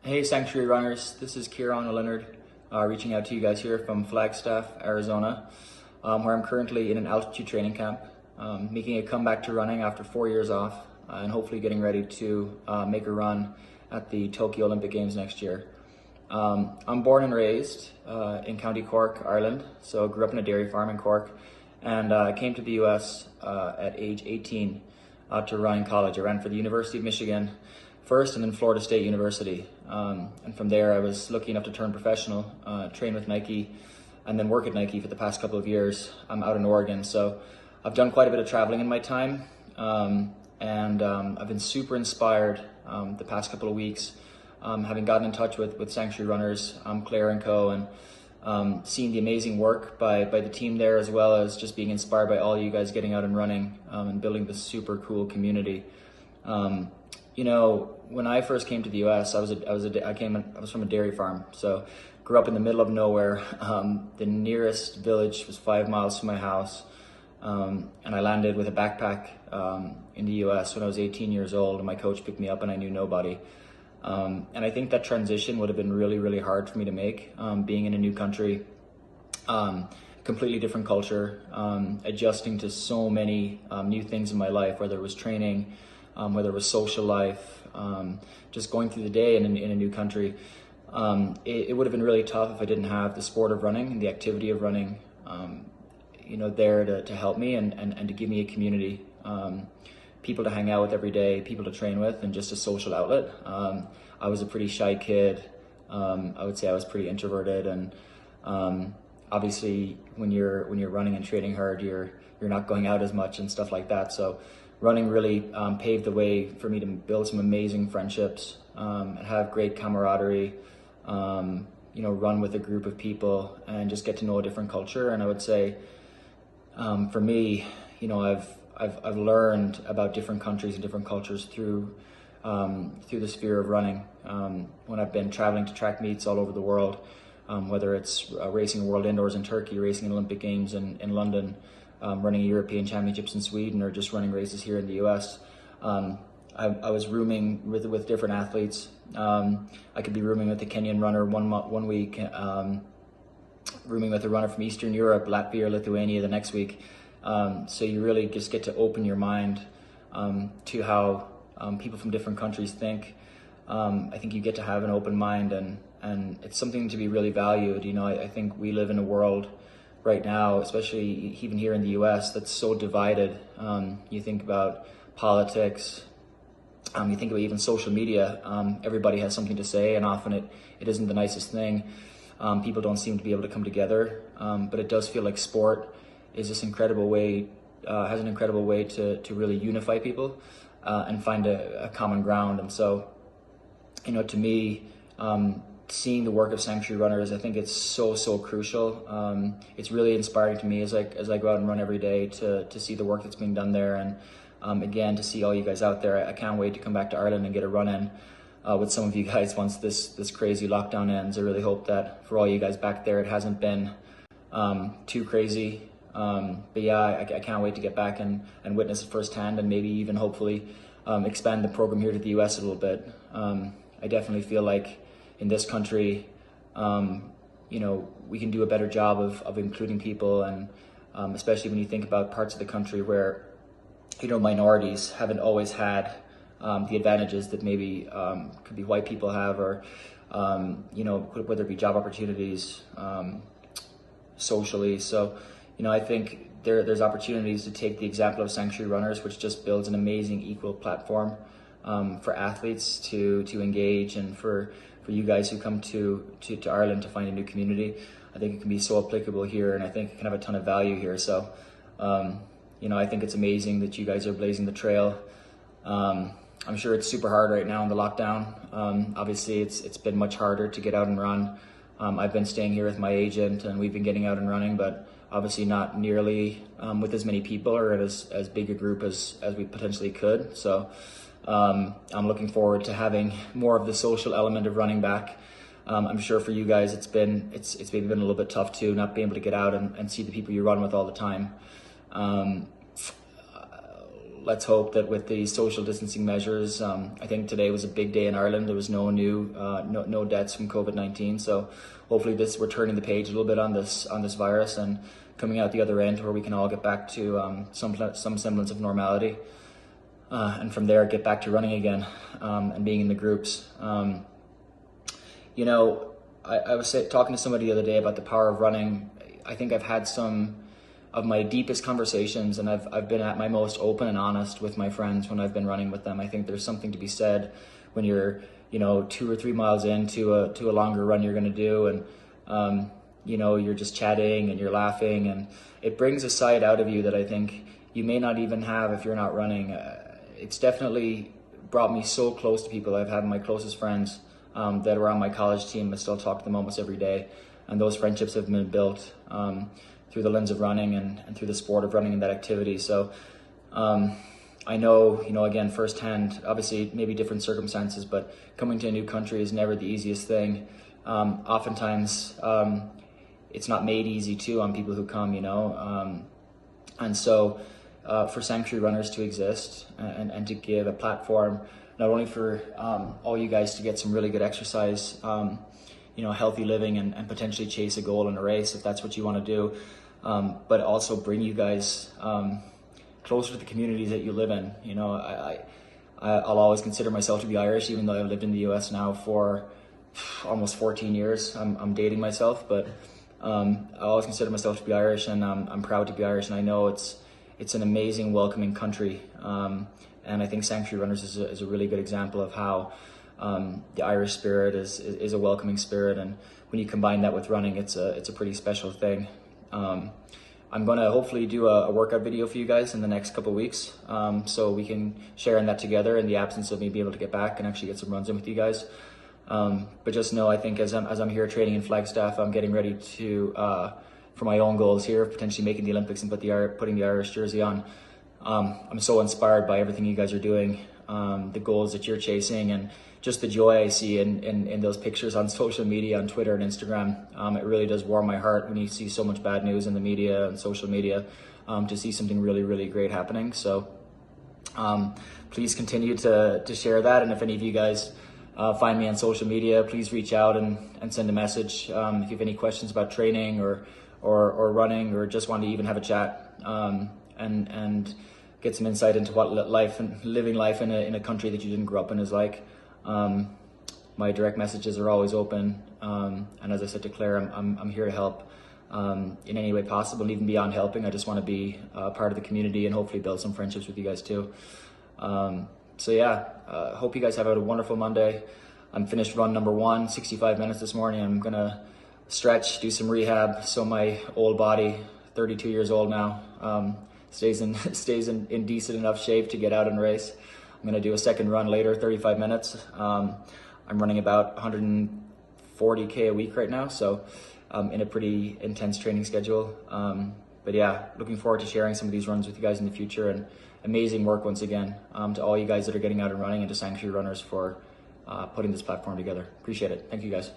Hey Sanctuary Runners, this is Ciarán Lionáird reaching out to you guys here from Flagstaff, Arizona, where I'm currently in an altitude training camp, making a comeback to running after 4 years off, and hopefully getting ready to make a run at the Tokyo Olympic Games next year. I'm born and raised in County Cork, Ireland, so grew up in a dairy farm in Cork, and came to the US at age 18 to run in college. I ran for the University of Michigan first, and then Florida State University. And from there, I was lucky enough to turn professional, train with Nike, and then work at Nike for the past couple of years. I'm out in Oregon, so I've done quite a bit of traveling in my time, and I've been super inspired the past couple of weeks, having gotten in touch with Sanctuary Runners, Claire and co, and seeing the amazing work by the team there, as well as just being inspired by all you guys getting out and running and building this super cool community. You know, when I first came to the U.S., I was from a dairy farm, so grew up in the middle of nowhere. The nearest village was 5 miles from my house, and I landed with a backpack in the U.S. when I was 18 years old, and my coach picked me up, and I knew nobody. And I think that transition would have been really, really hard for me to make, being in a new country, completely different culture, adjusting to so many new things in my life, whether it was training, whether it was social life, just going through the day in a new country. It would have been really tough if I didn't have the sport of running and the activity of running, there to help me and to give me a community, people to hang out with every day, people to train with, and just a social outlet. I was a pretty shy kid. I would say I was pretty introverted, and obviously when you're running and training hard, you're not going out as much and stuff like that. So running really paved the way for me to build some amazing friendships, and have great camaraderie, run with a group of people and just get to know a different culture. And I would say, for me, I've learned about different countries and different cultures through the sphere of running. When I've been traveling to track meets all over the world, whether it's racing World Indoors in Turkey, racing Olympic Games in London, running European Championships in Sweden, or just running races here in the US. I was rooming with different athletes. I could be rooming with a Kenyan runner one week, rooming with a runner from Eastern Europe, Latvia or Lithuania the next week. So you really just get to open your mind to how people from different countries think. I think you get to have an open mind, and it's something to be really valued. I think we live in a world right now, especially even here in the US, that's so divided. You think about politics, you think about even social media. Everybody has something to say, and often it isn't the nicest thing. People don't seem to be able to come together, but it does feel like sport is this incredible way, has an incredible way to really unify people and find a common ground. And so, to me, seeing the work of Sanctuary Runners, I think it's so crucial. It's really inspiring to me as I go out and run every day to see the work that's being done there, and again, to see all you guys out there. I can't wait to come back to Ireland and get a run in with some of you guys once this crazy lockdown ends. I really hope that for all you guys back there, it hasn't been too crazy. But yeah, I can't wait to get back and witness it firsthand, and maybe even hopefully expand the program here to the US a little bit. I definitely feel like in this country, we can do a better job of including people, and especially when you think about parts of the country where, minorities haven't always had the advantages that maybe could be white people have, or, whether it be job opportunities, socially. So, I think there's opportunities to take the example of Sanctuary Runners, which just builds an amazing equal platform for athletes to engage, and for you guys who come to Ireland to find a new community. I think it can be so applicable here, and I think it can have a ton of value here. So, I think it's amazing that you guys are blazing the trail. I'm sure it's super hard right now in the lockdown. Obviously, it's been much harder to get out and run. I've been staying here with my agent, and we've been getting out and running, but obviously not nearly with as many people or as big a group as we potentially could. So I'm looking forward to having more of the social element of running back. I'm sure for you guys it's maybe been a little bit tough too, not being able to get out and see the people you run with all the time. let's hope that with the social distancing measures, I think today was a big day in Ireland. There was no new no deaths from COVID-19. So hopefully we're turning the page a little bit on this virus and coming out the other end where we can all get back to some semblance of normality, and from there get back to running again, and being in the groups. You know, I was talking to somebody the other day about the power of running. I think I've had some of my deepest conversations, and I've been at my most open and honest with my friends when I've been running with them. I think there's something to be said when you're, 2 or 3 miles into a longer run you're going to do, and you're just chatting and you're laughing, and it brings a side out of you that I think you may not even have if you're not running. It's definitely brought me so close to people. I've had my closest friends that were on my college team. I still talk to them almost every day, and those friendships have been built through the lens of running and through the sport of running and that activity. So I know, again, firsthand, obviously maybe different circumstances, but coming to a new country is never the easiest thing. Oftentimes it's not made easy too on people who come, and so for Sanctuary Runners to exist and to give a platform not only for all you guys to get some really good exercise, healthy living, and potentially chase a goal in a race if that's what you want to do, but also bring you guys closer to the communities that you live in. I'll always consider myself to be Irish, even though I've lived in the US now for almost 14 years. I'm dating myself, but I always consider myself to be Irish, and I'm proud to be Irish, and I know it's an amazing, welcoming country. And I think Sanctuary Runners is a really good example of how the Irish spirit is a welcoming spirit, and when you combine that with running, it's a pretty special thing. I'm going to hopefully do a workout video for you guys in the next couple of weeks, so we can share in that together in the absence of me being able to get back and actually get some runs in with you guys. But just know, I think as I'm here training in Flagstaff, I'm getting ready to for my own goals here, potentially making the Olympics and putting the Irish jersey on. I'm so inspired by everything you guys are doing, the goals that you're chasing, and just the joy I see in those pictures on social media, on Twitter and Instagram. It really does warm my heart when you see so much bad news in the media and social media, to see something really, really great happening. So please continue to share that, and if any of you guys find me on social media, please reach out and send a message if you have any questions about training or running, or just want to even have a chat, and get some insight into what living life in a country that you didn't grow up in is like. My direct messages are always open, and as I said to Claire, I'm here to help in any way possible, and even beyond helping, I just want to be part of the community and hopefully build some friendships with you guys too. So yeah, hope you guys have a wonderful Monday. I'm finished run number 1, 65 minutes this morning. I'm gonna stretch, do some rehab, so my old body, 32 years old now, stays in decent enough shape to get out and race. I'm gonna do a second run later, 35 minutes. I'm running about 140K a week right now, so in a pretty intense training schedule. But yeah, looking forward to sharing some of these runs with you guys in the future, and amazing work once again to all you guys that are getting out and running, and to Sanctuary Runners for putting this platform together. Appreciate it. Thank you guys.